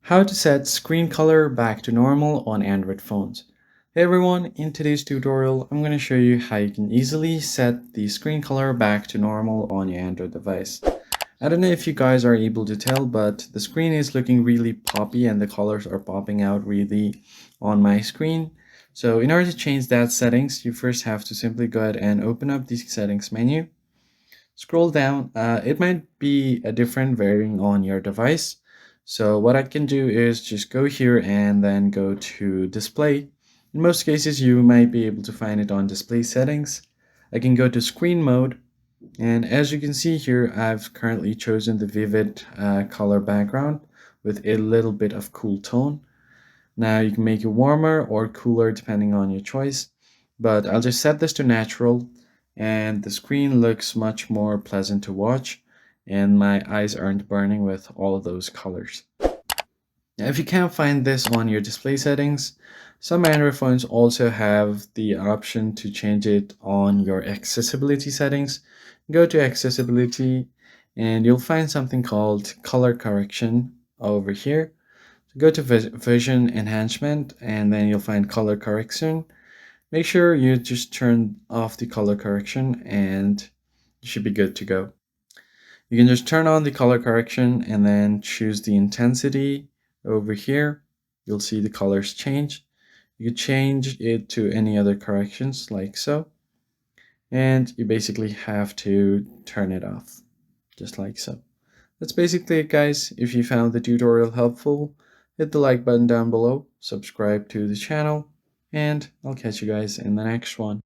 How to set screen color back to normal on Android phones. Hey everyone, in today's tutorial, I'm going to show you how you can easily set the screen color back to normal on your Android device. I don't know if you guys are able to tell, but the screen is looking really poppy and the colors are popping out really on my screen. So in order to change that settings, you first have to simply go ahead and open up the settings menu. Scroll down. It might be a different varying on your device. So what I can do is just go here and then go to display. In most cases, you might be able to find it on display settings. I can go to screen mode. And as you can see here, I've currently chosen the vivid color background with a little bit of cool tone. Now you can make it warmer or cooler depending on your choice, but I'll just set this to natural and the screen looks much more pleasant to watch and my eyes aren't burning with all of those colors. Now, if you can't find this on your display settings, some Android phones also have the option to change it on your accessibility settings. Go to accessibility and you'll find something called color correction over here. Go to vision enhancement and then you'll find color correction. Make sure you just turn off the color correction and you should be good to go. You can just turn on the color correction and then choose the intensity over here. You'll see the colors change. You can change it to any other corrections like so. And you basically have to turn it off just like so. That's basically it, guys. If you found the tutorial helpful, hit the like button down below, subscribe to the channel, and I'll catch you guys in the next one.